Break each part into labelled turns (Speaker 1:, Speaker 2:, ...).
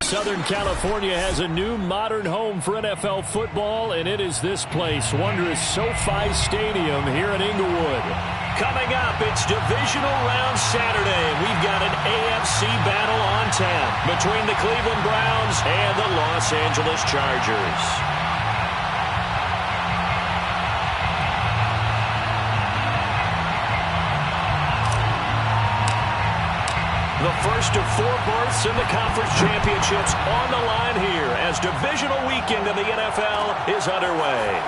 Speaker 1: Southern California has a new modern home for NFL football, and it is this place, wondrous SoFi Stadium here in Inglewood. Coming up, it's Divisional Round Saturday, and we've got an AFC battle on tap between the Cleveland Browns and the Los Angeles Chargers. The first of 4 berths in the conference championships on the line here as divisional weekend of the NFL is underway.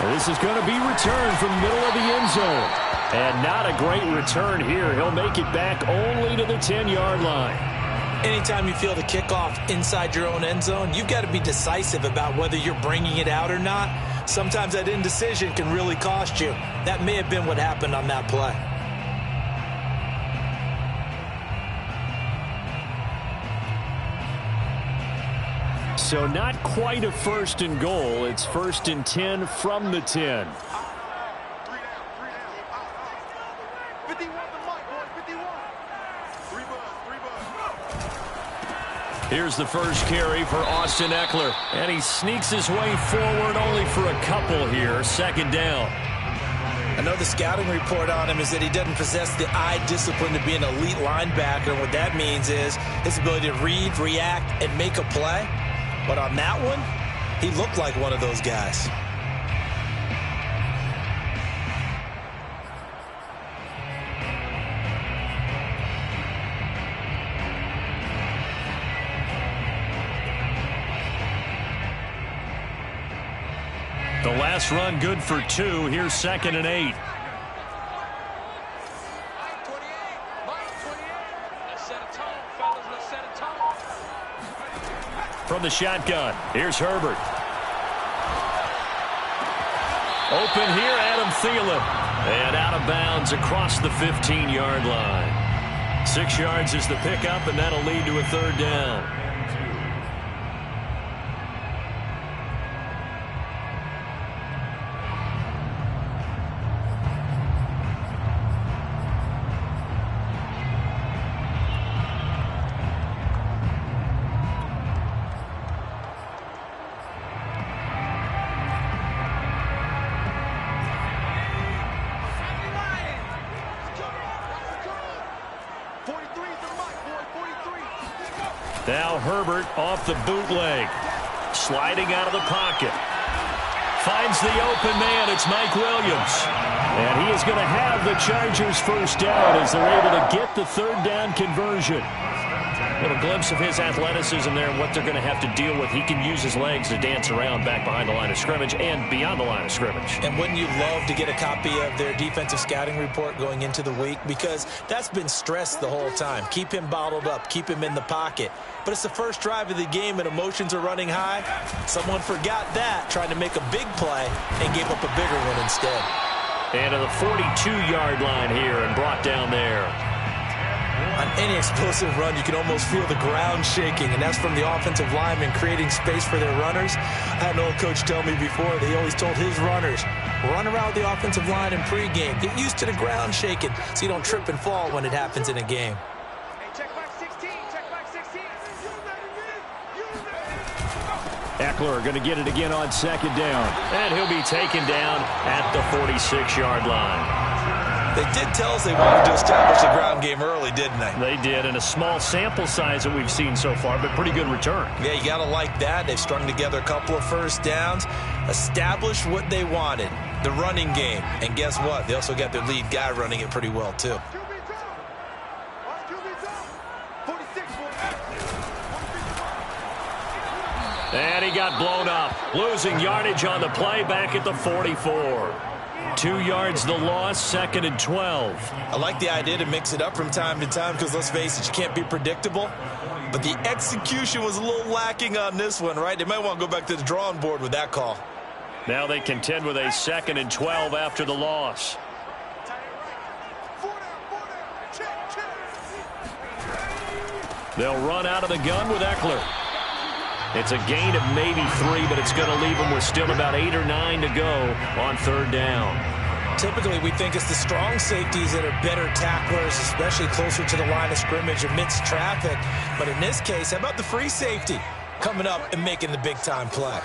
Speaker 1: And this is going to be returned from the middle of the end zone. And not a great return here. He'll make it back only to the 10-yard line.
Speaker 2: Anytime you feel the kickoff inside your own end zone, you've got to be decisive about whether you're bringing it out or not. Sometimes that indecision can really cost you. That may have been what happened on that play.
Speaker 1: So not quite a first and goal. It's 1st and 10 from the 10. Here's the first carry for Austin Ekeler. And he sneaks his way forward only for a couple here. 2nd down.
Speaker 2: I know the scouting report on him is that he doesn't possess the eye discipline to be an elite linebacker. What that means is his ability to read, react, and make a play. But on that one, he looked like one of those guys.
Speaker 1: The last run good for 2. Here's 2nd and 8. From the shotgun, here's Herbert. Open here, Adam Thielen. And out of bounds across the 15-yard line. 6 yards is the pickup, and that'll lead to a 3rd down. Now Herbert off the bootleg. Sliding out of the pocket. Finds the open man. It's Mike Williams. And he is going to have the Chargers first down as they're able to get the 3rd down conversion. A little glimpse of his athleticism there and what they're going to have to deal with. He can use his legs to dance around back behind the line of scrimmage and beyond the line of scrimmage.
Speaker 2: And wouldn't you love to get a copy of their defensive scouting report going into the week? Because that's been stressed the whole time. Keep him bottled up. Keep him in the pocket. But it's the first drive of the game and emotions are running high. Someone forgot that, trying to make a big play and gave up a bigger one instead.
Speaker 1: And to the 42-yard line here and brought down there.
Speaker 2: On any explosive run, you can almost feel the ground shaking, and that's from the offensive linemen creating space for their runners. I had an old coach tell me before, he always told his runners, run around the offensive line in pregame. Get used to the ground shaking so you don't trip and fall when it happens in a game.
Speaker 1: Ekeler going to get it again on 2nd down. And he'll be taken down at the 46-yard line.
Speaker 2: They did tell us they wanted to establish the ground game early, didn't they?
Speaker 1: They did, and a small sample size that we've seen so far, but pretty good return.
Speaker 2: Yeah, you got to like that. They've strung together a couple of first downs, established what they wanted, the running game. And guess what? They also got their lead guy running it pretty well, too.
Speaker 1: And he got blown up, losing yardage on the play back at the 44. 2 yards the loss, 2nd and 12.
Speaker 2: I like the idea to mix it up from time to time because, let's face it, you can't be predictable. But the execution was a little lacking on this one, right? They might want to go back to the drawing board with that call.
Speaker 1: Now they contend with a 2nd and 12 after the loss. They'll run out of the gun with Ekeler. It's a gain of maybe 3, but it's going to leave them with still about 8 or 9 to go on 3rd down.
Speaker 2: Typically, we think it's the strong safeties that are better tacklers, especially closer to the line of scrimmage amidst traffic. But in this case, how about the free safety coming up and making the big-time play?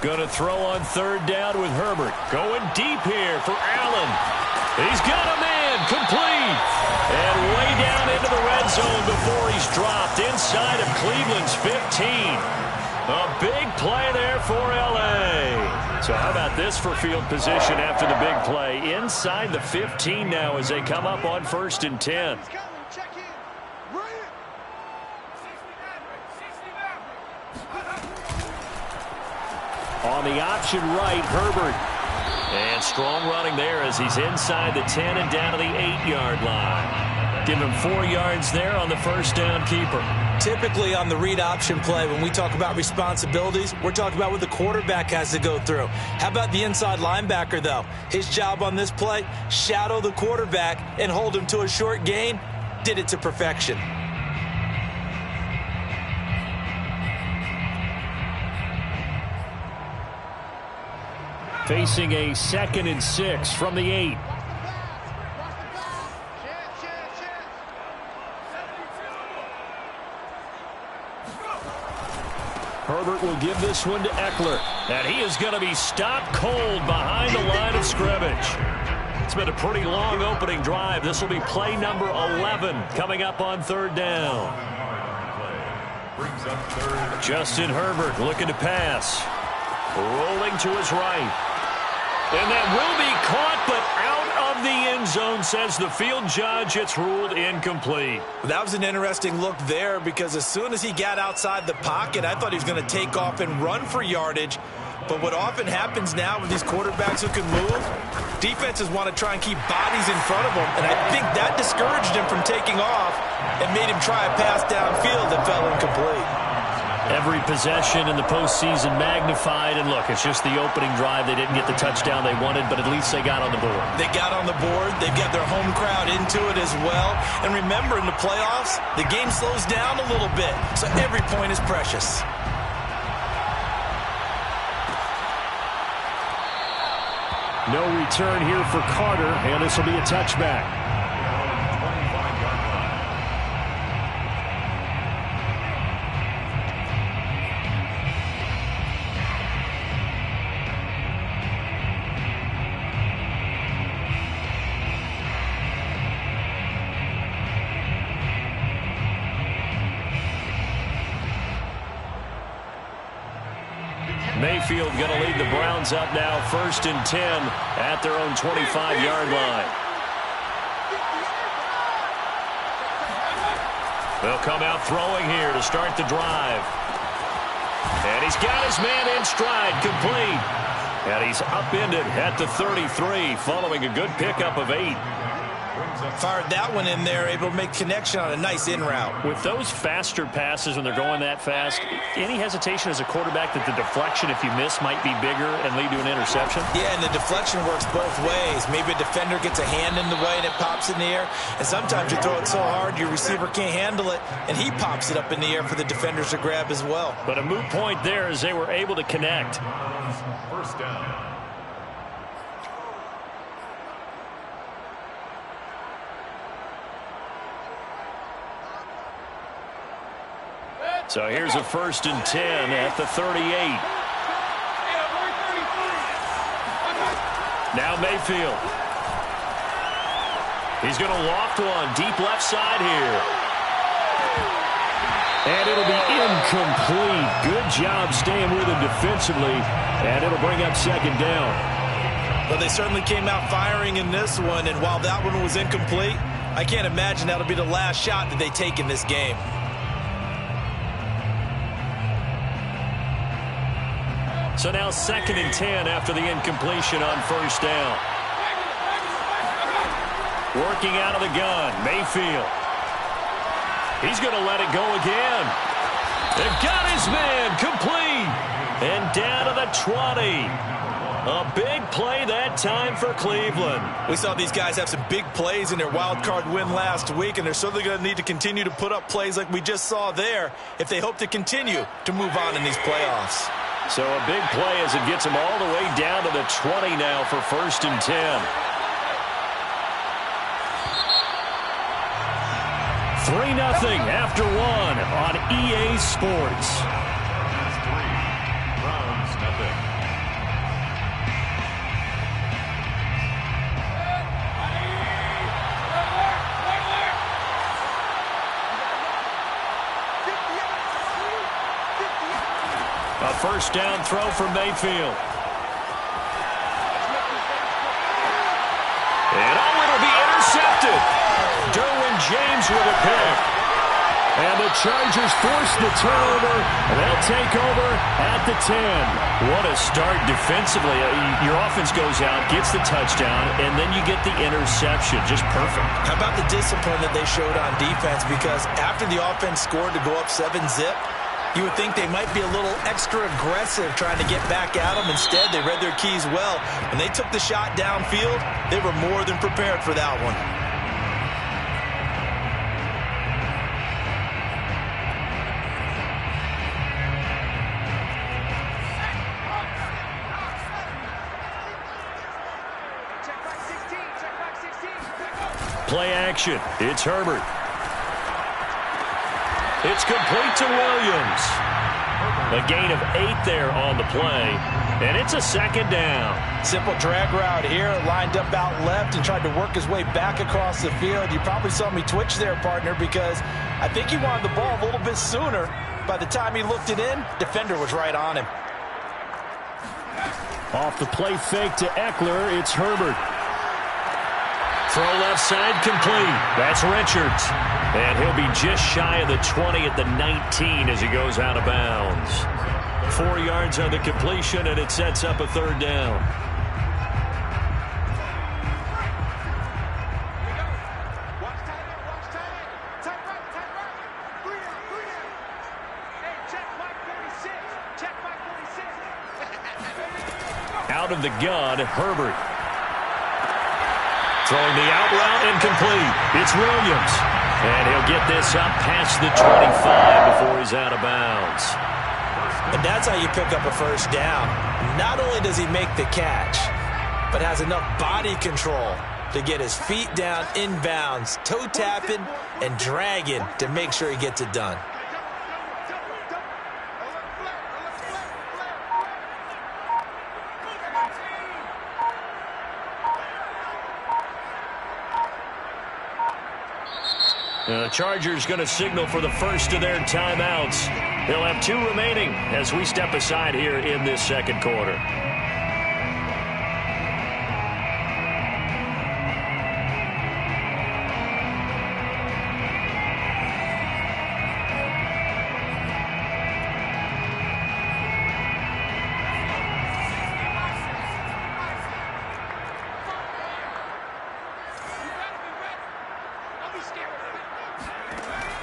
Speaker 1: Going to throw on third down with Herbert. Going deep here for Allen. He's got a man, complete. And way down into the red zone before he's dropped inside of Cleveland's 15. A big play there for L.A. So how about this for field position after the big play? Inside the 15 now as they come up on 1st and 10. On the option right, Herbert. And strong running there as he's inside the 10 and down to the 8-yard line. Give him 4 yards there on the first down keeper.
Speaker 2: Typically on the read option play, when we talk about responsibilities, we're talking about what the quarterback has to go through. How about the inside linebacker, though? His job on this play, shadow the quarterback and hold him to a short gain. Did it to perfection.
Speaker 1: Facing a 2nd and 6 from the 8. Herbert will give this one to Eckler. And he is going to be stopped cold behind the line of scrimmage. It's been a pretty long opening drive. This will be play number 11 coming up on 3rd down. Justin Herbert looking to pass. Rolling to his right. And that will be caught, but out of the end zone, says the field judge. It's ruled incomplete.
Speaker 2: That was an interesting look there because as soon as he got outside the pocket, I thought he was going to take off and run for yardage. But what often happens now with these quarterbacks who can move, defenses want to try and keep bodies in front of them. And I think that discouraged him from taking off and made him try a pass downfield that fell incomplete.
Speaker 1: Every possession in the postseason magnified. And look, it's just the opening drive. They didn't get the touchdown they wanted, but at least they got on the board.
Speaker 2: They got on the board. They've got their home crowd into it as well. And remember, in the playoffs, the game slows down a little bit. So every point is precious.
Speaker 1: No return here for Carter, and this will be a touchback. Mayfield going to lead the Browns up now, 1st and 10 at their own 25-yard line. They'll come out throwing here to start the drive. And he's got his man in stride, complete. And he's upended at the 33, following a good pickup of 8.
Speaker 2: Fired that one in there, able to make connection on a nice in route.
Speaker 1: With those faster passes when they're going that fast, any hesitation as a quarterback that the deflection, if you miss, might be bigger and lead to an interception?
Speaker 2: Yeah, and the deflection works both ways. Maybe a defender gets a hand in the way and it pops in the air. And sometimes you throw it so hard your receiver can't handle it, and he pops it up in the air for the defenders to grab as well.
Speaker 1: But a moot point there as they were able to connect.
Speaker 3: 1st down.
Speaker 1: So here's a 1st and 10 at the 38. Now Mayfield. He's going to loft one deep left side here. And it'll be incomplete. Good job staying with him defensively. And it'll bring up 2nd down.
Speaker 2: Well, they certainly came out firing in this one. And while that one was incomplete, I can't imagine that'll be the last shot that they take in this game.
Speaker 1: So now 2nd and 10 after the incompletion on 1st down. Working out of the gun, Mayfield. He's going to let it go again. They've got his man complete. And down to the 20. A big play that time for Cleveland.
Speaker 2: We saw these guys have some big plays in their wild card win last week, and they're certainly going to need to continue to put up plays like we just saw there if they hope to continue to move on in these playoffs.
Speaker 1: So a big play as it gets them all the way down to the 20 now for 1st and 10. 3-0 after 1 on EA Sports.
Speaker 3: Browns, nothing.
Speaker 1: A first down throw for Mayfield. And it'll be intercepted. Derwin James with a pick. And the Chargers force the turnover, and they'll take over at the 10. What a start defensively. Your offense goes out, gets the touchdown, and then you get the interception. Just perfect.
Speaker 2: How about the discipline that they showed on defense? Because after the offense scored to go up 7-zip, you would think they might be a little extra aggressive trying to get back at them. Instead, they read their keys well. When they took the shot downfield, they were more than prepared for that one.
Speaker 1: Play action. It's Herbert. It's complete to Williams. A gain of 8 there on the play, and it's a 2nd down.
Speaker 2: Simple drag route here, lined up out left and tried to work his way back across the field. You probably saw me twitch there, partner, because I think he wanted the ball a little bit sooner. By the time he looked it in, defender was right on him.
Speaker 1: Off the play fake to Eckler, it's Herbert. Throw left side complete. That's Richards. And he'll be just shy of the 20 at the 19 as he goes out of bounds. 4 yards on the completion, and it sets up a 3rd down. Out of the gun, Herbert. Throwing the out route incomplete. It's Williams. And he'll get this up past the 25 before he's out of bounds.
Speaker 2: And that's how you pick up a first down. Not only does he make the catch, but has enough body control to get his feet down inbounds, toe tapping and dragging to make sure he gets it done.
Speaker 1: The Chargers going to signal for the first of their timeouts. They'll have 2 remaining as we step aside here in this 2nd quarter.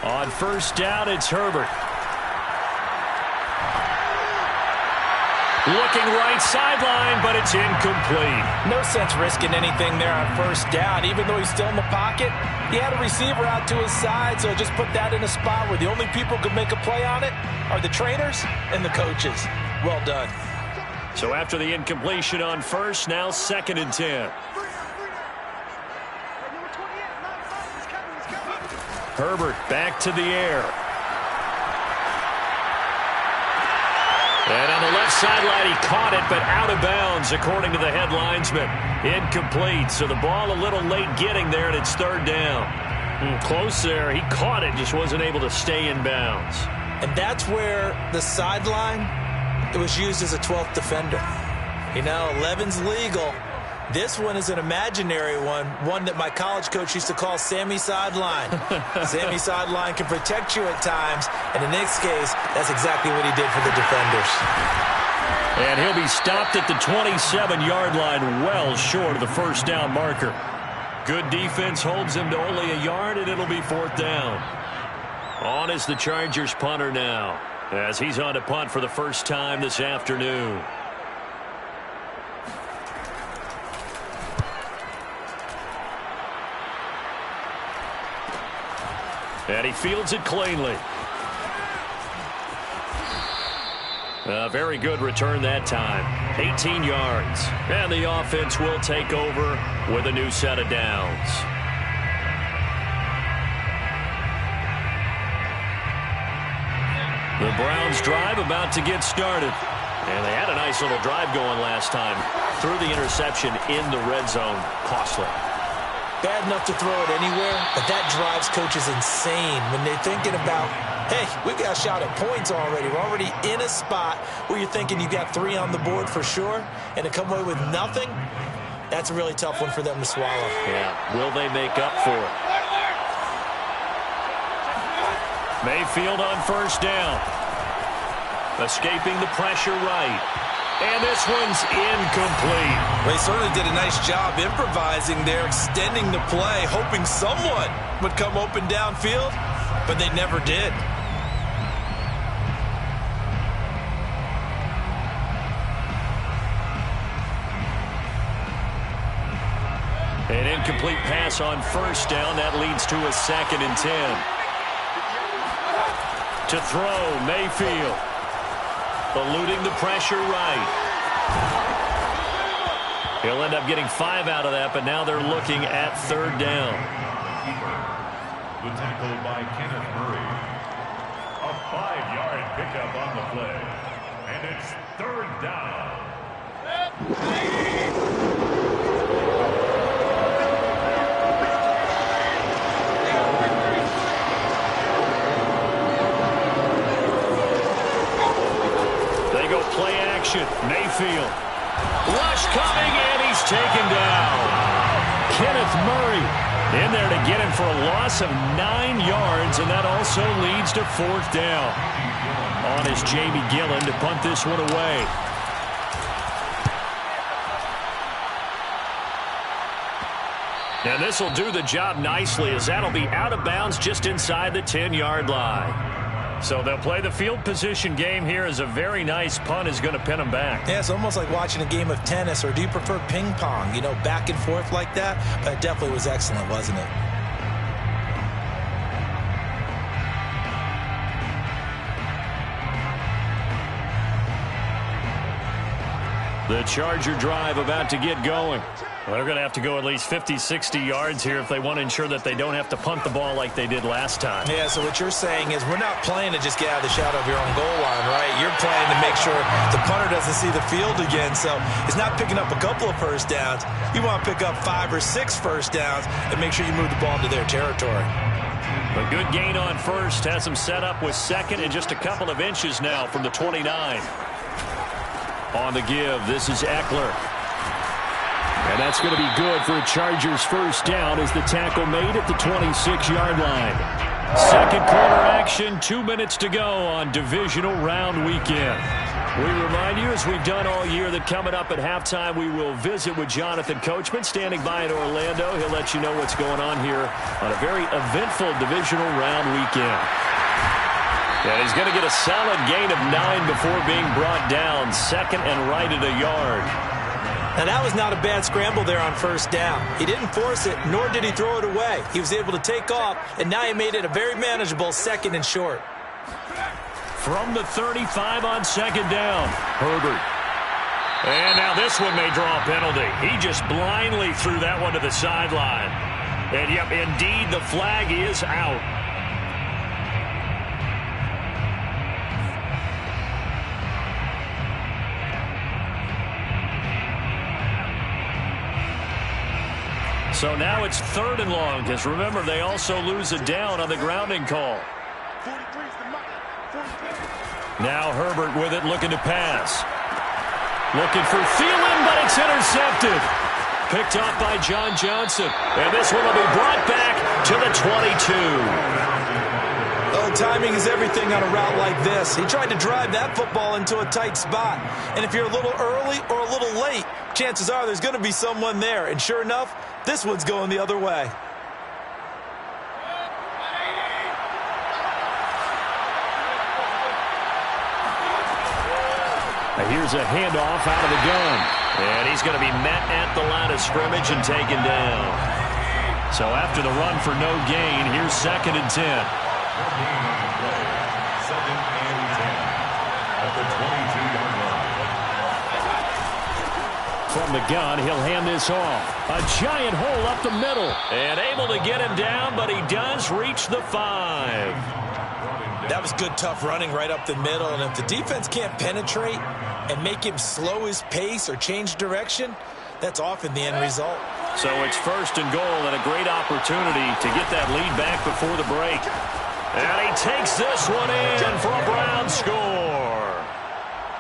Speaker 1: On first down, it's Herbert. Looking right sideline, but it's incomplete.
Speaker 2: No sense risking anything there on first down. Even though he's still in the pocket, he had a receiver out to his side, so just put that in a spot where the only people who could make a play on it are the trainers and the coaches. Well done.
Speaker 1: So after the incompletion on first, now 2nd and 10. Herbert back to the air. And on the left sideline, he caught it, but out of bounds, according to the head linesman. Incomplete, so the ball a little late getting there, and it's 3rd down. Close there. He caught it, just wasn't able to stay in bounds.
Speaker 2: And that's where the sideline, it was used as a 12th defender. You know, 11's legal. This one is an imaginary one that my college coach used to call Sammy Sideline. Sammy Sideline can protect you at times, and in this case, that's exactly what he did for the defenders.
Speaker 1: And he'll be stopped at the 27-yard line, well short of the first down marker. Good defense holds him to only a yard, and it'll be 4th down. On is the Chargers punter now, as he's on to punt for the first time this afternoon. And he fields it cleanly. A very good return that time. 18 yards. And the offense will take over with a new set of downs. The Browns drive about to get started. And they had a nice little drive going last time. Threw the interception in the red zone. Costly.
Speaker 2: Bad enough to throw it anywhere, but that drives coaches insane when they're thinking about, hey, we've got a shot at points already. We're already in a spot where you're thinking you got 3 on the board for sure, and to come away with nothing, that's a really tough one for them to swallow.
Speaker 1: Yeah, will they make up for it? Mayfield on first down. Escaping the pressure right. And this one's incomplete.
Speaker 2: They certainly did a nice job improvising there, extending the play, hoping someone would come open downfield, but they never did.
Speaker 1: An incomplete pass on first down. That leads to a 2nd and 10. To throw, Mayfield. Eluding the pressure right. He'll end up getting 5 out of that, but now they're looking at 3rd down.
Speaker 3: The tackle by Kenneth Murray. A 5-yard pickup on the play. And it's 3rd down.
Speaker 1: Play action. Mayfield. Rush coming, and he's taken down. Kenneth Murray in there to get him for a loss of 9 yards, and that also leads to 4th down. On is Jamie Gillen to punt this one away. And this will do the job nicely, as that'll be out of bounds just inside the 10-yard line. So they'll play the field position game here, as a very nice punt is going to pin them back.
Speaker 2: Yeah, it's almost like watching a game of tennis, or do you prefer ping pong? You know, back and forth like that? But it definitely was excellent, wasn't it?
Speaker 1: The Charger drive about to get going. Well, they're going to have to go at least 50, 60 yards here if they want to ensure that they don't have to punt the ball like they did last time.
Speaker 2: Yeah, so what you're saying is we're not playing to just get out of the shadow of your own goal line, right? You're playing to make sure the punter doesn't see the field again. So it's not picking up a couple of first downs. You want to pick up 5 or 6 first downs and make sure you move the ball into their territory.
Speaker 1: A good gain on first. Has them set up with 2nd and just a couple of inches now from the 29. On the give, this is Eckler. And that's going to be good for a Chargers first down, as the tackle made at the 26-yard line. 2nd quarter action, 2 minutes to go on divisional round weekend. We remind you, as we've done all year, that coming up at halftime, we will visit with Jonathan Coachman, standing by in Orlando. He'll let you know what's going on here on a very eventful divisional round weekend. And he's going to get a solid gain of 9 before being brought down. 2nd and right at a yard.
Speaker 2: Now, that was not a bad scramble there on first down. He didn't force it, nor did he throw it away. He was able to take off, and now he made it a very manageable 2nd and short.
Speaker 1: From the 35 on 2nd down, Herbert. And now this one may draw a penalty. He just blindly threw that one to the sideline. And, yep, indeed, the flag is out. So now it's 3rd and long, because remember, they also lose a down on the grounding call. Now Herbert with it, looking to pass. Looking for Thielen, but it's intercepted. Picked off by John Johnson. And this one will be brought back to the 22.
Speaker 2: Oh, timing is everything on a route like this. He tried to drive that football into a tight spot. And if you're a little early or a little late, chances are there's going to be someone there. And sure enough, this one's going the other way.
Speaker 1: Here's a handoff out of the gun. And he's going to be met at the line of scrimmage and taken down. So after the run for no gain, here's 2nd and 10.
Speaker 3: Second and 10 at the 22-yard line.
Speaker 1: From the gun, he'll hand this off. A giant hole up the middle. And able to get him down, but he does reach the 5.
Speaker 2: That was good, tough running right up the middle. And if the defense can't penetrate and make him slow his pace or change direction, that's often the end result.
Speaker 1: So it's 1st and goal and a great opportunity to get that lead back before the break. And he takes this one in for a Brown score.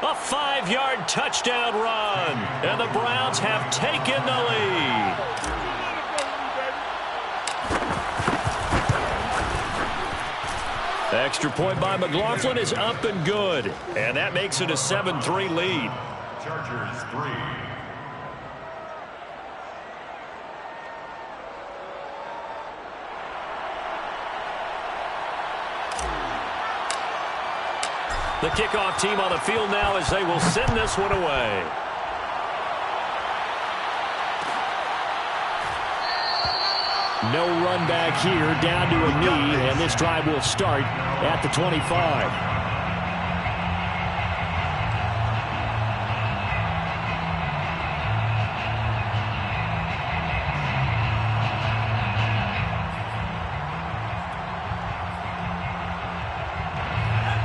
Speaker 1: A 5-yard touchdown run. And the Browns have taken the lead. Extra point by McLaughlin is up and good. And that makes it a 7-3 lead.
Speaker 3: Chargers 3.
Speaker 1: The kickoff team on the field now as they will send this one away. No run back here, down to a knee, and this drive will start at the 25.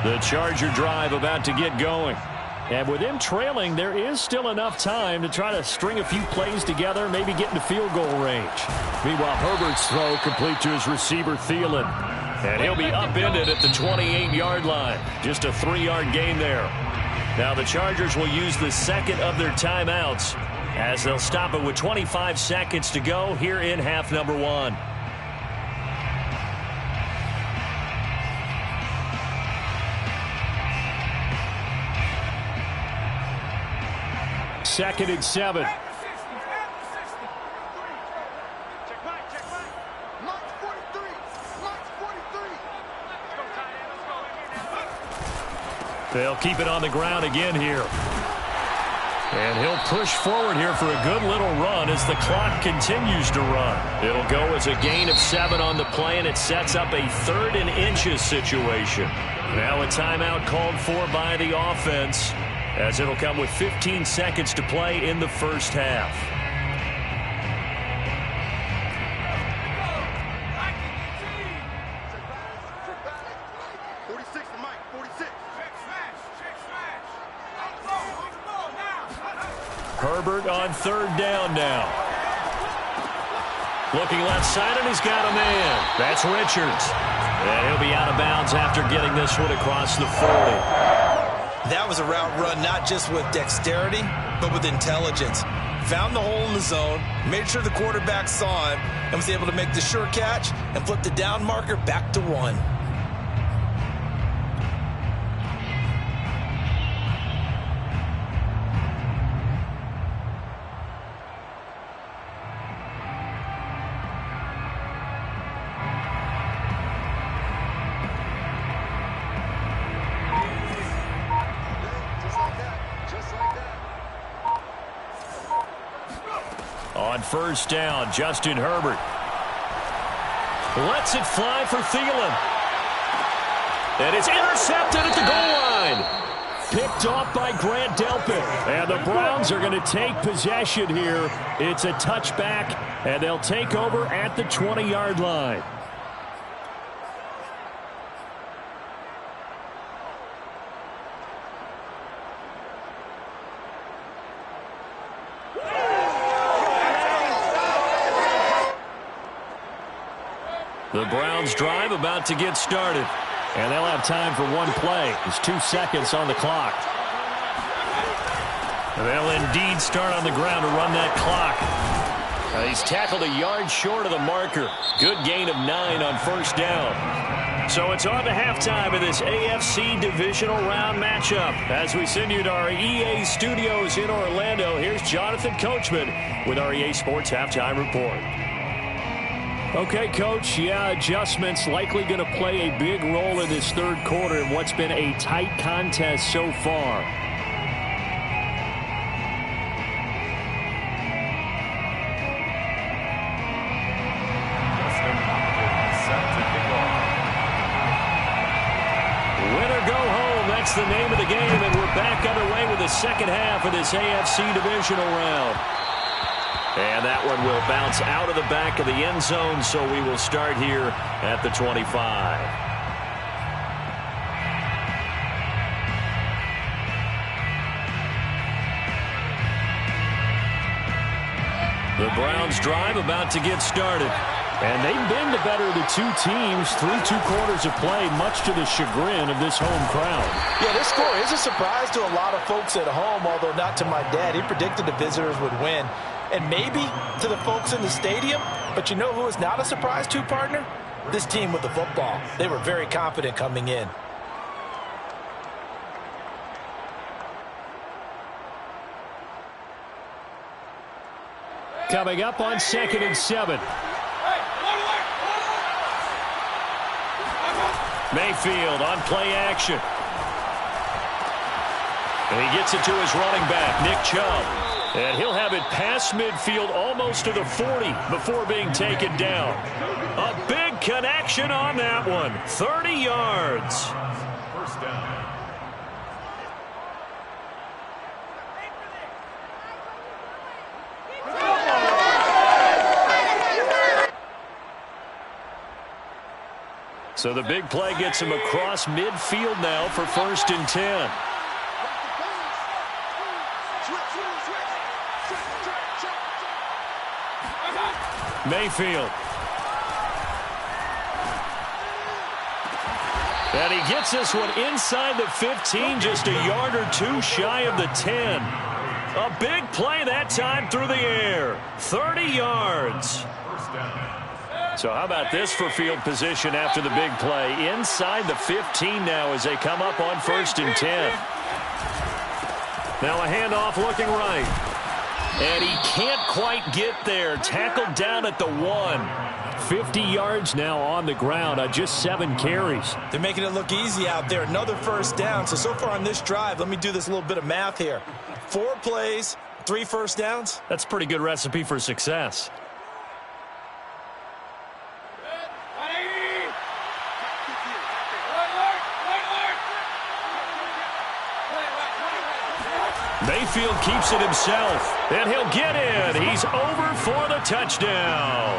Speaker 1: The Charger drive about to get going. And with them trailing, there is still enough time to try to string a few plays together, maybe get into field goal range. Meanwhile, Herbert's throw complete to his receiver, Thielen. And he'll be upended at the 28-yard line. Just a 3-yard gain there. Now the Chargers will use the 2nd of their timeouts as they'll stop it with 25 seconds to go here in half number 1. 2nd and 7. They'll keep it on the ground again here. And he'll push forward here for a good little run as the clock continues to run. It'll go as a gain of 7 on the play, and it sets up a 3rd and inches situation. Now a timeout called for by the offense, as it'll come with 15 seconds to play in the first half. Herbert on 3rd down now. Looking left side, and he's got a man. That's Richards. And he'll be out of bounds after getting this one across the 40.
Speaker 2: That was a route run not just with dexterity, but with intelligence. Found the hole in the zone, made sure the quarterback saw him, and was able to make the sure catch and flip the down marker back to 1.
Speaker 1: On 1st down, Justin Herbert lets it fly for Thielen. And it's intercepted at the goal line. Picked off by Grant Delpit. And the Browns are going to take possession here. It's a touchback, and they'll take over at the 20-yard line. The Browns drive about to get started. And they'll have time for one play. There's 2 seconds on the clock. They'll indeed start on the ground to run that clock. He's tackled a yard short of the marker. Good gain of 9 on 1st down. So it's on to halftime of this AFC divisional round matchup. As we send you to our EA studios in Orlando, here's Jonathan Coachman with our EA Sports Halftime Report. Okay, Coach, adjustments likely going to play a big role in this 3rd quarter in what's been a tight contest so far. That's the name of the game, and we're back underway with the second half of this AFC divisional round. And that one will bounce out of the back of the end zone, so we will start here at the 25. The Browns drive about to get started. And they've been the better of the two teams through 2 quarters of play, much to the chagrin of this home crowd.
Speaker 2: Yeah, this score is a surprise to a lot of folks at home, although not to my dad. He predicted the visitors would win. And maybe to the folks in the stadium. But you know who is not a surprise to, partner? This team with the football. They were very confident coming in.
Speaker 1: Coming up on 2nd and 7. Mayfield on play action. And he gets it to his running back, Nick Chubb. And he'll have it past midfield almost to the 40 before being taken down. A big connection on that one. 30 yards.
Speaker 3: First down.
Speaker 1: So the big play gets him across midfield now for 1st and 10. Mayfield. And he gets this one inside the 15, just a yard or 2 shy of the 10. A big play that time through the air. 30 yards.
Speaker 3: First down.
Speaker 1: So how about this for field position after the big play? Inside the 15 now as they come up on 1st and 10. Now a handoff looking right. And he can't quite get there. Tackled down at the 1. 50 yards now on the ground on just 7 carries.
Speaker 2: They're making it look easy out there. Another first down. So far on this drive, let me do this little bit of math here. 4 plays, 3 first downs.
Speaker 1: That's a pretty good recipe for success. Mayfield keeps it himself, and he'll get in. He's over for the touchdown.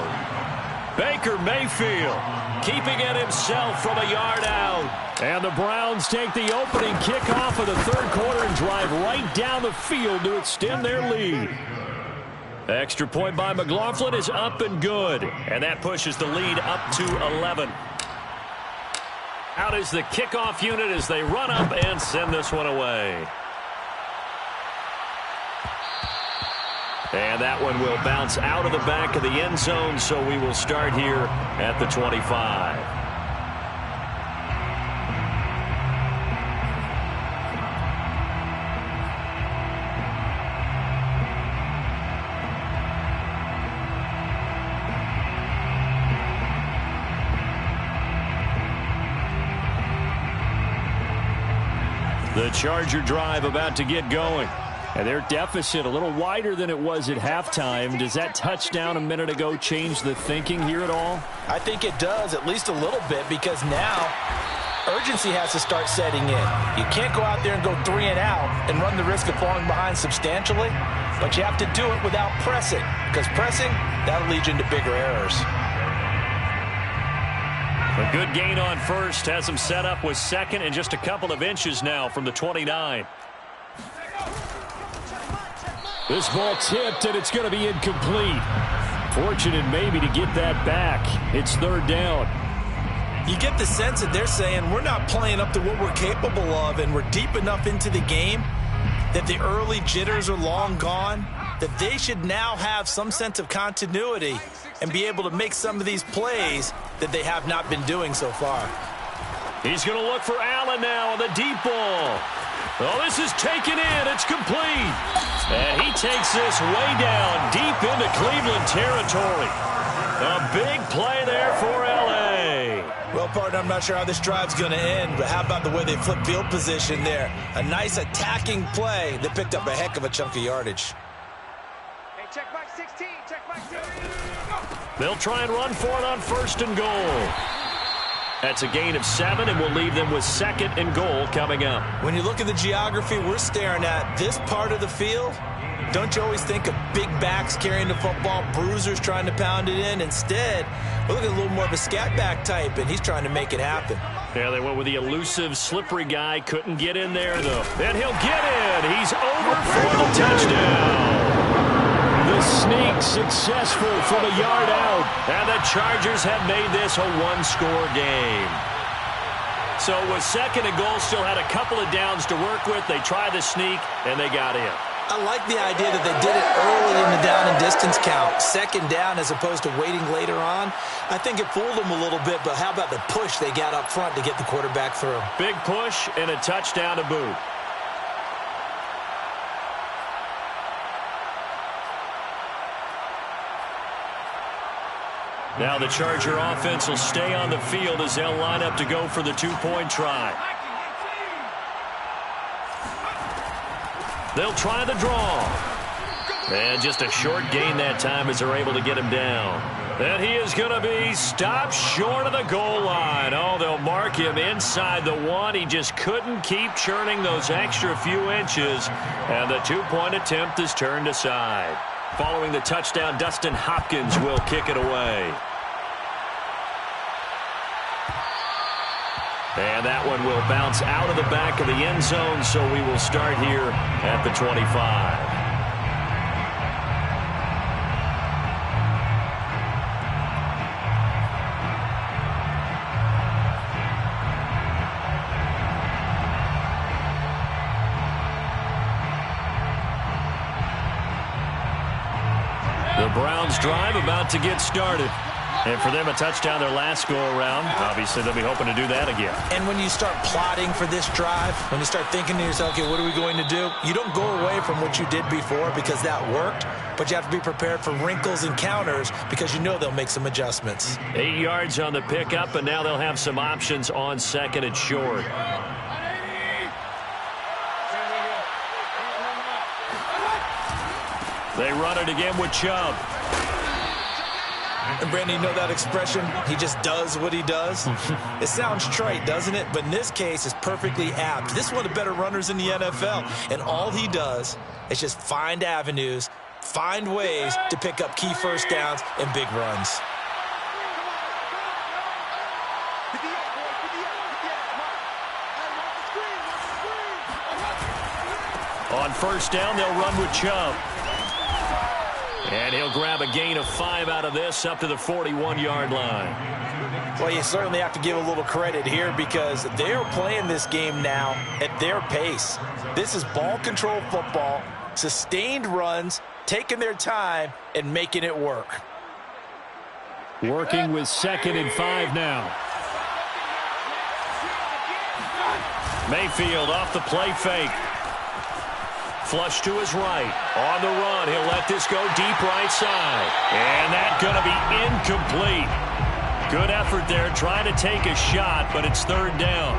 Speaker 1: Baker Mayfield keeping it himself from a yard out. And the Browns take the opening kickoff of the 3rd quarter and drive right down the field to extend their lead. Extra point by McLaughlin is up and good, and that pushes the lead up to 11. Out is the kickoff unit as they run up and send this one away. And that one will bounce out of the back of the end zone, so we will start here at the 25. The Charger drive about to get going. And their deficit a little wider than it was at halftime. Does that touchdown a minute ago change the thinking here at all?
Speaker 2: I think it does, at least a little bit, because now urgency has to start setting in. You can't go out there and go 3 and out and run the risk of falling behind substantially, but you have to do it without pressing, because pressing, that'll lead you into bigger errors.
Speaker 1: A good gain on first has him set up with 2nd and just a couple of inches now from the 29. This ball tipped, and it's going to be incomplete. Fortunate maybe to get that back. It's 3rd down.
Speaker 2: You get the sense that they're saying we're not playing up to what we're capable of, and we're deep enough into the game that the early jitters are long gone, that they should now have some sense of continuity and be able to make some of these plays that they have not been doing so far.
Speaker 1: He's going to look for Allen now on the deep ball. Oh, this is taken in. It's complete. And he takes this way down deep into Cleveland territory. A big play there for L.A.
Speaker 2: Well, partner, I'm not sure how this drive's going to end, but how about the way they flip field position there? A nice attacking play that picked up a heck of a chunk of yardage.
Speaker 4: Hey, check back 16. Check back 16.
Speaker 1: They'll try and run for it on 1st and goal. That's a gain of 7, and we'll leave them with 2nd and goal coming up.
Speaker 2: When you look at the geography we're staring at, this part of the field, don't you always think of big backs carrying the football, bruisers trying to pound it in? Instead, we're looking at a little more of a scat back type, and he's trying to make it happen.
Speaker 1: Yeah, they went with the elusive, slippery guy. Couldn't get in there, though. And he'll get in. He's over for the touchdown. The sneak successful from a yard out. And the Chargers have made this a one-score game. So with 2nd and goal, still had a couple of downs to work with. They tried the sneak, and they got in.
Speaker 2: I like the idea that they did it early in the down and distance count. 2nd down as opposed to waiting later on. I think it fooled them a little bit, but how about the push they got up front to get the quarterback through?
Speaker 1: Big push and a touchdown to boot. Now the Charger offense will stay on the field as they'll line up to go for the 2-point try. They'll try the draw. And just a short gain that time as they're able to get him down. And he is going to be stopped short of the goal line. Oh, they'll mark him inside the 1. He just couldn't keep churning those extra few inches. And the 2-point attempt is turned aside. Following the touchdown, Dustin Hopkins will kick it away. And that one will bounce out of the back of the end zone, so we will start here at the 25. The Browns drive about to get started. And for them, a touchdown their last go-around. Obviously, they'll be hoping to do that again.
Speaker 2: And when you start plotting for this drive, when you start thinking to yourself, okay, what are we going to do? You don't go away from what you did before because that worked, but you have to be prepared for wrinkles and counters because you know they'll make some adjustments.
Speaker 1: 8 yards on the pickup, and now they'll have some options on 2nd and short. They run it again with Chubb.
Speaker 2: And, Brandon, you know that expression? He just does what he does? It sounds trite, doesn't it? But in this case, it's perfectly apt. This is one of the better runners in the NFL. And all he does is just find avenues, find ways to pick up key first downs and big runs.
Speaker 1: On 1st down, they'll run with Chubb. And he'll grab a gain of 5 out of this up to the 41-yard line.
Speaker 2: Well, you certainly have to give a little credit here because they're playing this game now at their pace. This is ball control football, sustained runs, taking their time, and making it work.
Speaker 1: Working with 2nd and 5 now. Mayfield off the play fake. Flush to his right. On the run, he'll let this go deep right side. And that's going to be incomplete. Good effort there, trying to take a shot, but it's 3rd down.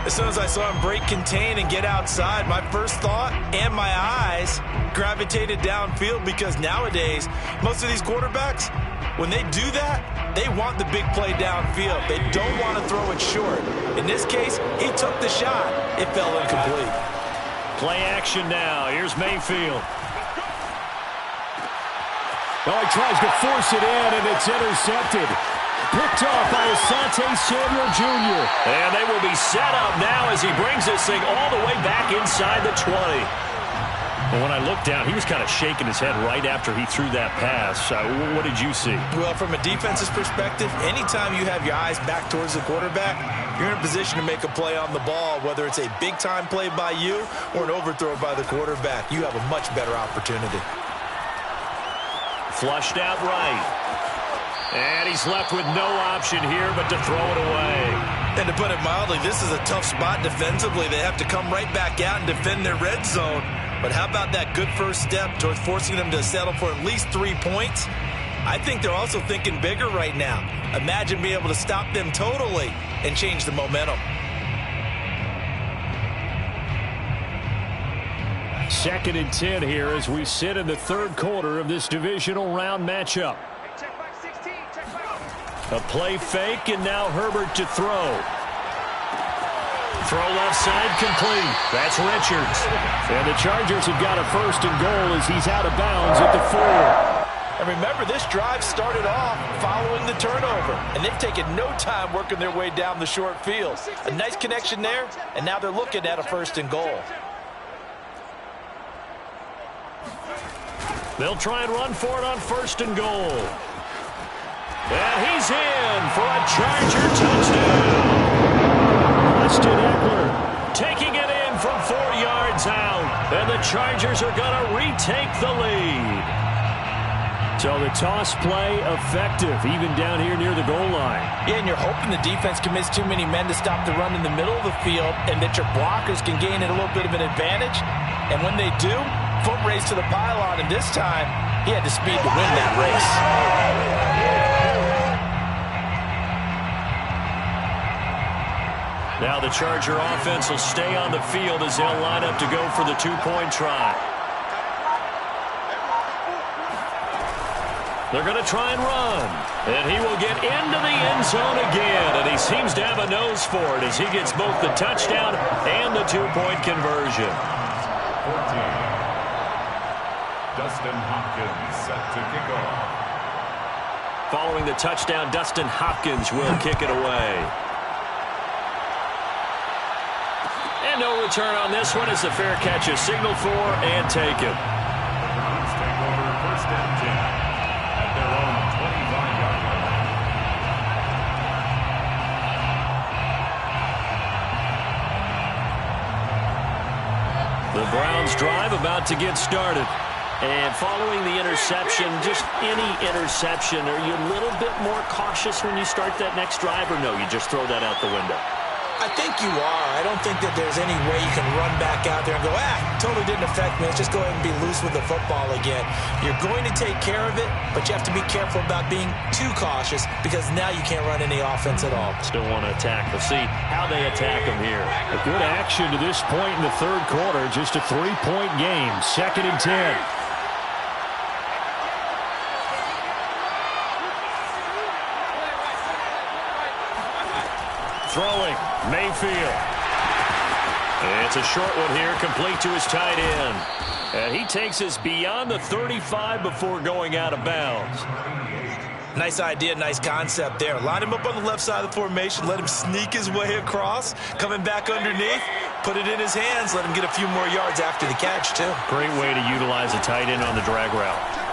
Speaker 2: As soon as I saw him break contain and get outside, my first thought and my eyes gravitated downfield because nowadays, most of these quarterbacks, when they do that, they want the big play downfield. They don't want to throw it short. In this case, he took the shot. It fell incomplete.
Speaker 1: Play action now. Here's Mayfield.
Speaker 5: Oh, he tries to force it in, and it's intercepted. Picked off by Asante Samuel Jr.
Speaker 1: And they will be set up now as he brings this thing all the way back inside the 20. And when I looked down, he was kind of shaking his head right after he threw that pass. What did you see?
Speaker 2: Well, from a defense's perspective, anytime you have your eyes back towards the quarterback, you're in a position to make a play on the ball, whether it's a big-time play by you or an overthrow by the quarterback. You have a much better opportunity.
Speaker 1: Flushed out right. And he's left with no option here but to throw it away.
Speaker 2: And to put it mildly, this is a tough spot defensively. They have to come right back out and defend their red zone. But how about that good first step towards forcing them to settle for at least 3 points? I think they're also thinking bigger right now. Imagine being able to stop them totally and change the momentum.
Speaker 1: 2nd and 10 here as we sit in the 3rd quarter of this divisional round matchup.
Speaker 4: Check back 16. Check back.
Speaker 1: A play fake, and now Herbert to throw. Throw left side complete. That's Richards.
Speaker 5: And the Chargers have got a first and goal as he's out of bounds at the 4.
Speaker 2: And remember, this drive started off following the turnover, and they've taken no time working their way down the short field. A nice connection there, and now they're looking at a first and goal.
Speaker 1: They'll try and run for it on first and goal. And he's in for a Charger touchdown. Austin Eckler taking it in from 4 yards out. And the Chargers are going to retake the lead.
Speaker 5: So the toss play effective, even down here near the goal line.
Speaker 2: Yeah, and you're hoping the defense commits too many men to stop the run in the middle of the field and that your blockers can gain a little bit of an advantage. And when they do, foot race to the pylon, and this time he had the speed to win that race.
Speaker 1: Now the Charger offense will stay on the field as they'll line up to go for the two-point try. They're going to try and run. And he will get into the end zone again. And he seems to have a nose for it as he gets both the touchdown and the two-point conversion.
Speaker 3: 14. Dustin Hopkins set to kick off.
Speaker 1: Following the touchdown, Dustin Hopkins will kick it away. And no return on this one as the fair catch is signaled for and taken.
Speaker 3: The Browns take over first and 10 at their own 25-yard line.
Speaker 1: The Browns drive about to get started. And following the interception, just any interception, are you a little bit more cautious when you start that next drive, or no, you just throw that out the window?
Speaker 2: I think you are. I don't think that there's any way you can run back out there and go, totally didn't affect me. Let's just go ahead and be loose with the football again. You're going to take care of it, but you have to be careful about being too cautious because now you can't run any offense at all.
Speaker 1: Still want to attack. We'll see how they attack them here.
Speaker 5: A good action to this point in the third quarter. Just a 3-point game. 2nd and 10.
Speaker 1: Throwing, Mayfield. It's a short one here, complete to his tight end. And he takes us beyond the 35 before going out of bounds.
Speaker 2: Nice idea, nice concept there. Line him up on the left side of the formation, let him sneak his way across, coming back underneath, put it in his hands, let him get a few more yards after the catch, too.
Speaker 1: Great way to utilize a tight end on the drag route.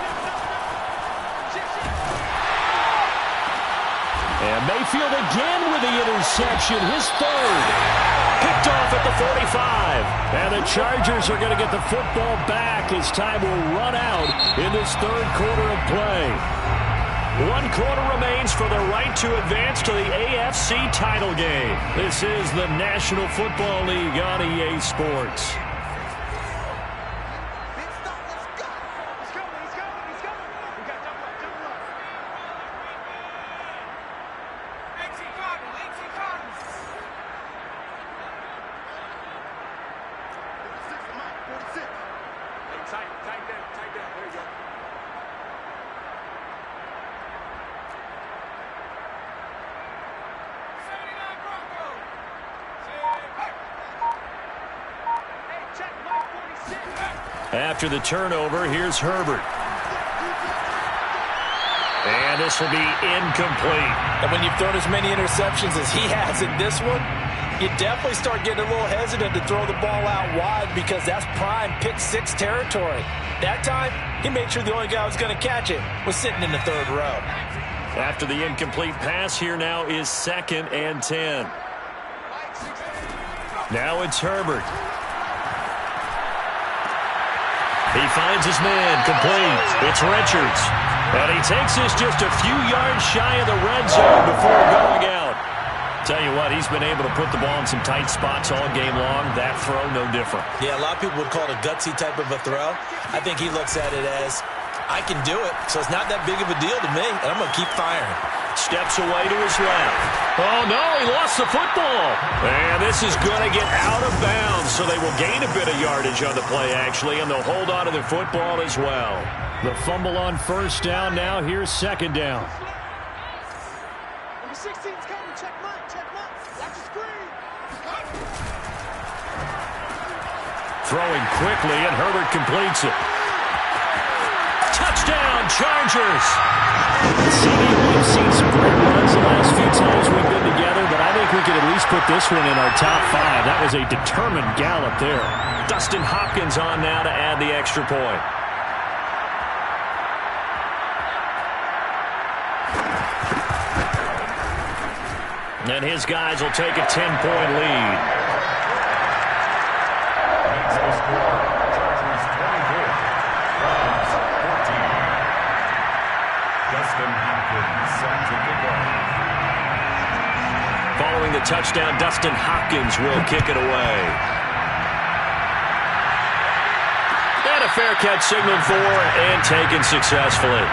Speaker 5: And Mayfield again with the interception, his third.
Speaker 1: Picked off at the 45.
Speaker 5: And the Chargers are going to get the football back as time will run out in this third quarter of play.
Speaker 1: 1 quarter remains for the right to advance to the AFC title game. This is the National Football League on EA Sports. After the turnover, here's Herbert. And this will be incomplete.
Speaker 2: And when you've thrown as many interceptions as he has in this one, you definitely start getting a little hesitant to throw the ball out wide because that's prime pick six territory. That time, he made sure the only guy who was going to catch it was sitting in the third row.
Speaker 1: After the incomplete pass, here now is 2nd and 10. Now it's Herbert. He finds his man, complete. It's Richards. And he takes this just a few yards shy of the red zone before going out. Tell you what, he's been able to put the ball in some tight spots all game long. That throw, no different.
Speaker 2: Yeah, a lot of people would call it a gutsy type of a throw. I think he looks at it as, I can do it, so it's not that big of a deal to me, and I'm going to keep firing.
Speaker 1: Steps away to his left. Oh, no, he lost the football. And this is going to get out of bounds, so they will gain a bit of yardage on the play, actually, and they'll hold on to the football as well.
Speaker 5: The fumble on first down now. Here's 2nd down.
Speaker 1: Throwing quickly, and Herbert completes it. Touchdown, Chargers! CD, we've seen some great runs the last few times we've been together, but I think we could at least put this one in our top 5. That was a determined gallop there. Dustin Hopkins on now to add the extra point. And his guys will take a 10-point lead. Following the touchdown, Dustin Hopkins will kick it away. And a fair catch signaled for and taken successfully.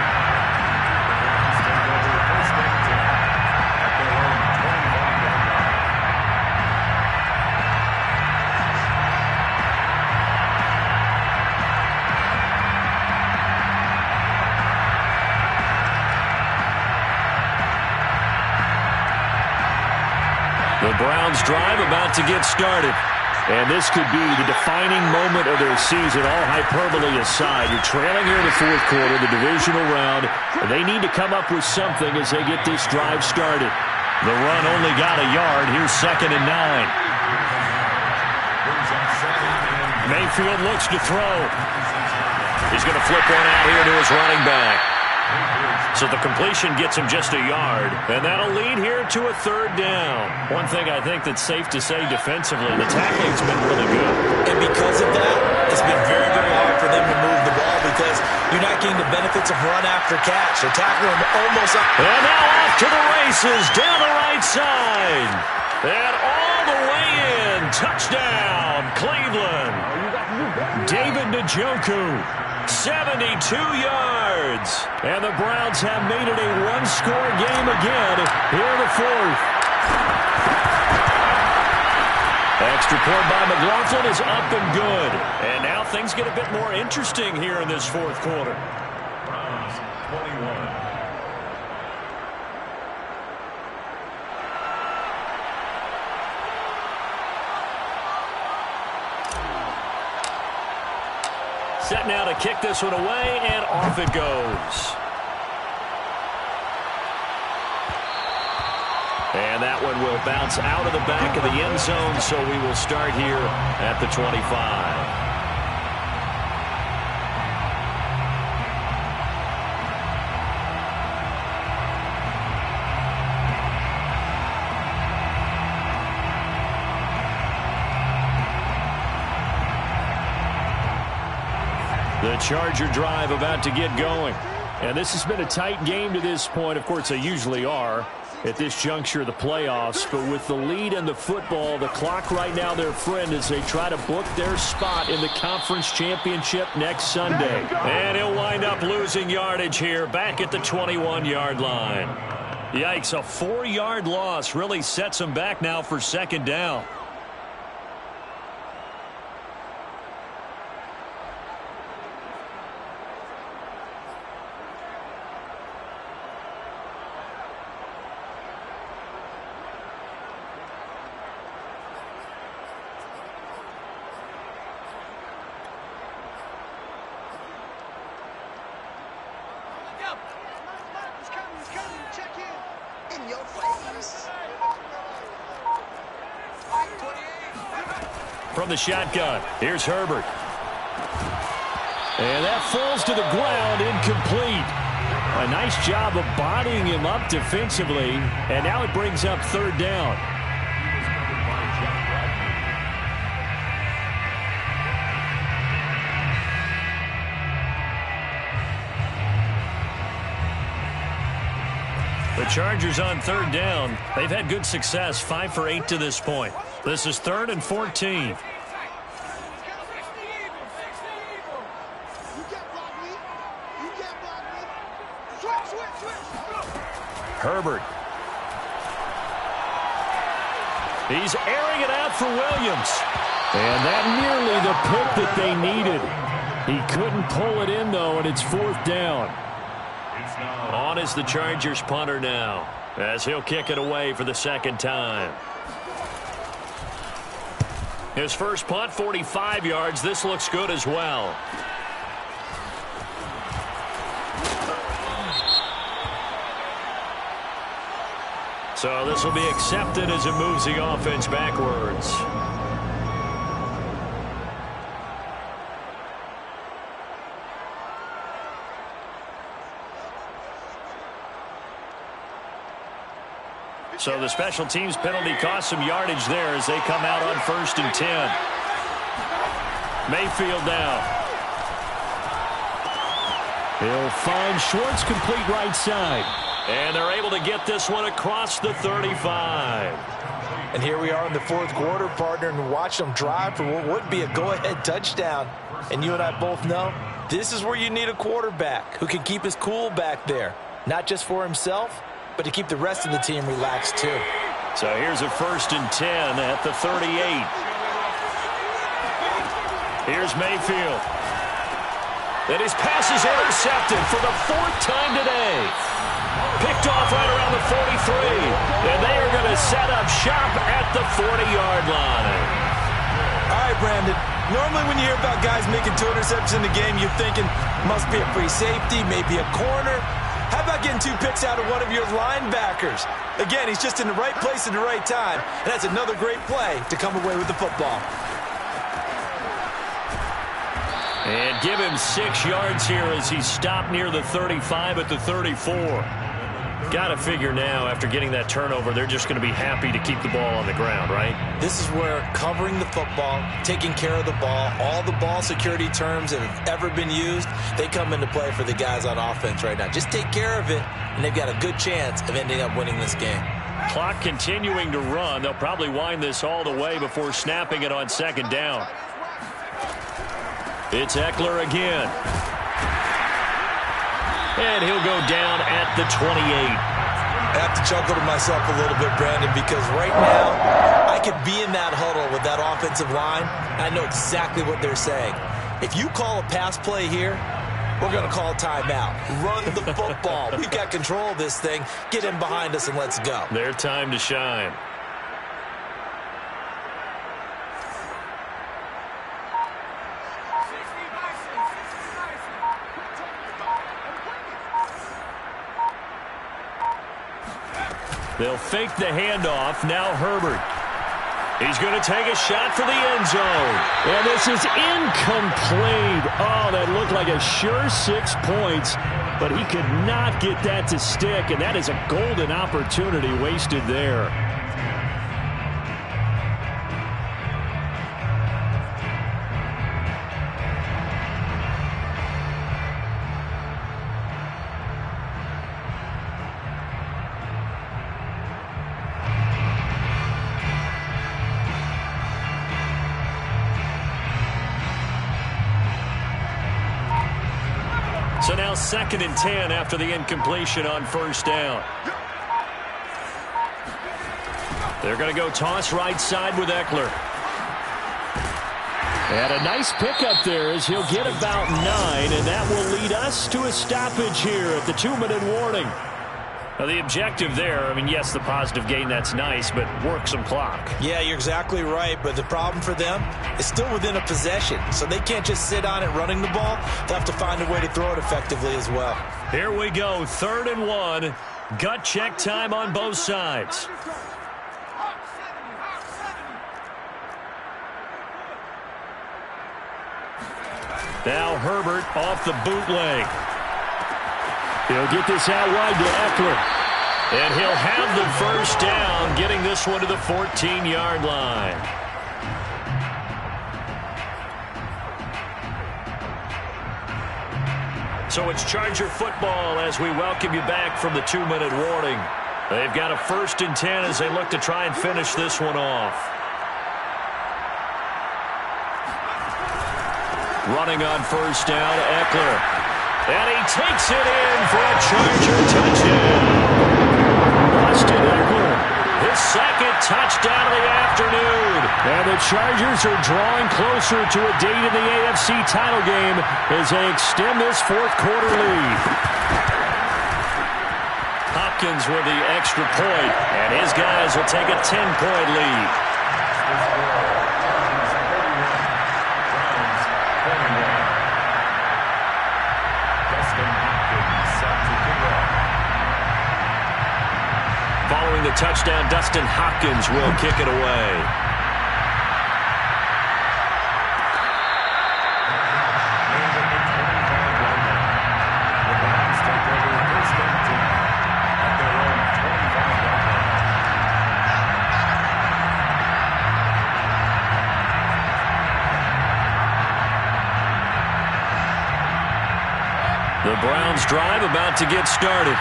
Speaker 1: The Browns drive about to get started. And this could be the defining moment of their season, all hyperbole aside. You're trailing here in the fourth quarter, the divisional round. They need to come up with something as they get this drive started. The run only got a yard. Here's 2nd and 9. Mayfield looks to throw. He's going to flip one out here to his running back. So the completion gets him just a yard, and that'll lead here to a 3rd down. One thing I think that's safe to say defensively, the tackling's been really good.
Speaker 2: And because of that, it's been very, very hard for them to move the ball because you're not getting the benefits of run after catch. They're tackling almost up.
Speaker 1: And now off to the races, down the right side. And all the way in. Touchdown, Cleveland. David Njoku. 72 yards. And the Browns have made it a one-score game again here in the 4th. Extra point by McLaughlin is up and good. And now things get a bit more interesting here in this 4th quarter.
Speaker 3: Browns 21.
Speaker 1: Set now to kick this one away, and off it goes. And that one will bounce out of the back of the end zone, so we will start here at the 25. The Charger drive about to get going. And this has been a tight game to this point. Of course, they usually are at this juncture of the playoffs. But with the lead and the football, the clock right now their friend as they try to book their spot in the conference championship next Sunday. And he'll wind up losing yardage here back at the 21-yard line. Yikes, a 4-yard loss really sets him back now for 2nd down. From the shotgun, here's Herbert. And that falls to the ground, incomplete. A nice job of bodying him up defensively, and now it brings up 3rd down. The Chargers on 3rd down. They've had good success, 5 for 8 to this point. This is 3rd and 14. Herbert. He's airing it out for Williams. And that nearly the pick that they needed. He couldn't pull it in, though, and it's 4th down. On is the Chargers punter now. as he'll kick it away for the second time. His first punt, 45 yards. This looks good as well. So this will be accepted as it moves the offense backwards. So the special teams penalty cost some yardage there as they come out on 1st and 10. Mayfield now.
Speaker 5: He'll find Schwartz, complete right side.
Speaker 1: And they're able to get this one across the 35.
Speaker 2: And here we are in the 4th quarter, partner, and watch them drive for what would be a go-ahead touchdown. And you and I both know this is where you need a quarterback who can keep his cool back there, not just for himself, but to keep the rest of the team relaxed too.
Speaker 1: So here's a 1st and 10 at the 38. Here's Mayfield. And his pass is intercepted for the 4th time today. Picked off right around the 43. And they are going to set up shop at the 40-yard line.
Speaker 2: All right, Brandon. Normally when you hear about guys making 2 interceptions in the game, you're thinking must be a free safety, maybe a corner. How about getting 2 picks out of one of your linebackers? Again, he's just in the right place at the right time. And that's another great play to come away with the football.
Speaker 1: And give him 6 yards here as he stopped near the 35 at the 34. Got to figure now, after getting that turnover, they're just going to be happy to keep the ball on the ground, right?
Speaker 2: This is where covering the football, taking care of the ball, all the ball security terms that have ever been used, they come into play for the guys on offense right now. Just take care of it, and they've got a good chance of ending up winning this game.
Speaker 1: Clock continuing to run. They'll probably wind this all the way before snapping it on 2nd down. It's Eckler again. And he'll go down at the 28.
Speaker 2: I have to chuckle to myself a little bit, Brandon, because right now I could be in that huddle with that offensive line, and I know exactly what they're saying. If you call a pass play here, we're going to call timeout. Run the football. We've got control of this thing. Get in behind us and let's go.
Speaker 1: Their time to shine. They'll fake the handoff. Now Herbert. He's going to take a shot for the end zone.
Speaker 5: And this is incomplete. Oh, that looked like a sure 6 points, but he could not get that to stick, and that is a golden opportunity wasted there.
Speaker 1: So now 2nd and 10 after the incompletion on 1st down. They're going to go toss right side with Eckler.
Speaker 5: And a nice pickup there as he'll get about 9, and that will lead us to a stoppage here at the 2-minute warning.
Speaker 1: Now the objective there, I mean, yes, the positive gain, that's nice, but work some clock.
Speaker 2: Yeah, you're exactly right, but the problem for them is still within a possession, so they can't just sit on it running the ball. They'll have to find a way to throw it effectively as well.
Speaker 1: Here we go, 3rd and 1. Gut check time on both sides. Now Herbert off the bootleg.
Speaker 5: He'll get this out wide to Eckler.
Speaker 1: And he'll have the 1st down, getting this one to the 14-yard line. So it's Charger football as we welcome you back from the 2-minute warning. They've got a 1st and 10 as they look to try and finish this one off. Running on 1st down, Eckler. And he takes it in for a Charger touchdown.
Speaker 5: Austin Eckler,
Speaker 1: his 2nd touchdown of the afternoon.
Speaker 5: And the Chargers are drawing closer to a date in the AFC title game as they extend this 4th quarter lead.
Speaker 1: Hopkins with the extra point, and his guys will take a 10-point lead. Following the touchdown, Dustin Hopkins will kick it away. The Browns drive about to get started.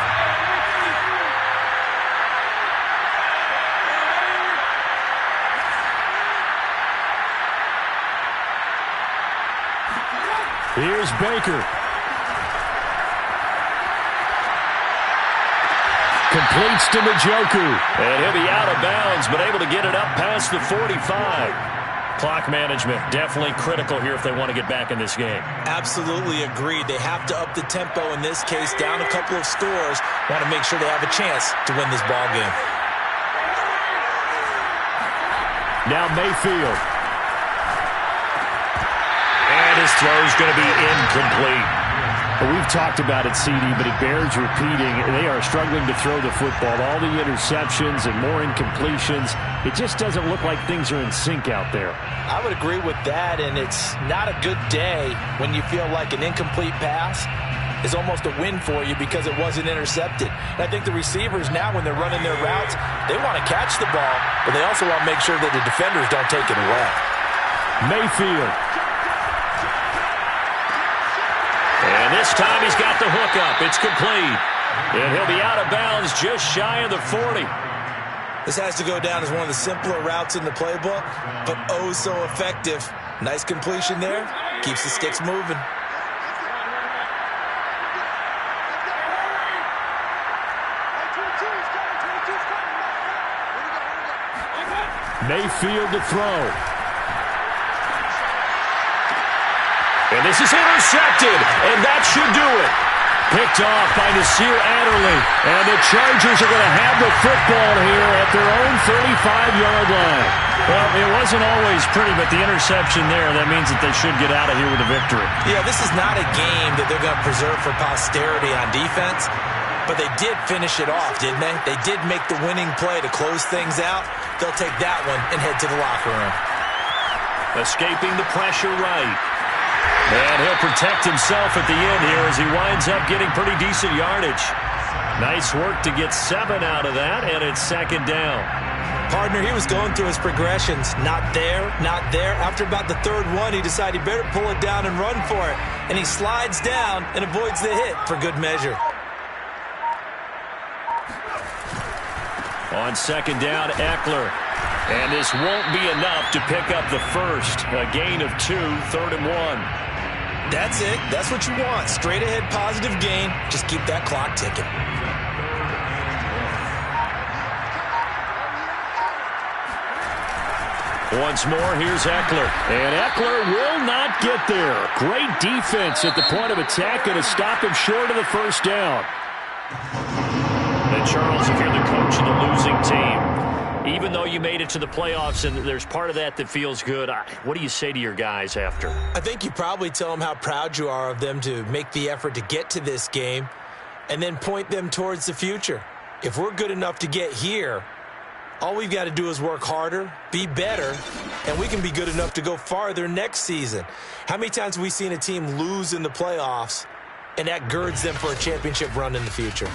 Speaker 5: Here's Baker. Completes to Njoku.
Speaker 1: And he'll be out of bounds, but able to get it up past the 45. Clock management definitely critical here if they want to get back in this game.
Speaker 2: Absolutely agreed. They have to up the tempo in this case, down a couple of scores. Want to make sure they have a chance to win this ball game.
Speaker 5: Now Mayfield.
Speaker 1: And his throw's going to be incomplete.
Speaker 5: Well, we've talked about it, CD, but it bears repeating. They are struggling to throw the football. All the interceptions and more incompletions. It just doesn't look like things are in sync out there.
Speaker 2: I would agree with that, and it's not a good day when you feel like an incomplete pass is almost a win for you because it wasn't intercepted. And I think the receivers now, when they're running their routes, they want to catch the ball, but they also want to make sure that the defenders don't take it away.
Speaker 5: Mayfield.
Speaker 1: And this time he's got the hook up. It's complete. And he'll be out of bounds just shy of the 40.
Speaker 2: This has to go down as one of the simpler routes in the playbook, but oh so effective. Nice completion there. Keeps the sticks moving.
Speaker 5: Mayfield to throw.
Speaker 1: And this is intercepted, and that should do it. Picked off by Nasir Adderley. And the Chargers are going to have the football here at their own 35-yard line. Well, it wasn't always pretty, but the interception there, that means that they should get out of here with a victory.
Speaker 2: Yeah, this is not a game that they're going to preserve for posterity on defense, but they did finish it off, didn't they? They did make the winning play to close things out. They'll take that one and head to the locker room.
Speaker 1: Escaping the pressure right. And he'll protect himself at the end here as he winds up getting pretty decent yardage. Nice work to get 7 out of that, and it's second down.
Speaker 2: Partner, he was going through his progressions. Not there, not there. After about the third one, he decided he better pull it down and run for it. And he slides down and avoids the hit for good measure.
Speaker 1: On second down, Eckler. And this won't be enough to pick up the first. A gain of 2, 3rd and 1.
Speaker 2: That's it. That's what you want. Straight ahead positive gain. Just keep that clock ticking.
Speaker 1: Once more, here's Eckler.
Speaker 5: And Eckler will not get there. Great defense at the point of attack, going to stop him short of the first down.
Speaker 1: And Charles, if you're the coach of the losing team, even though you made it to the playoffs and there's part of that that feels good, what do you say to your guys after?
Speaker 2: I think you probably tell them how proud you are of them to make the effort to get to this game and then point them towards the future. If we're good enough to get here, all we've got to do is work harder, be better, and we can be good enough to go farther next season. How many times have we seen a team lose in the playoffs, and that girds them for a championship run in the future?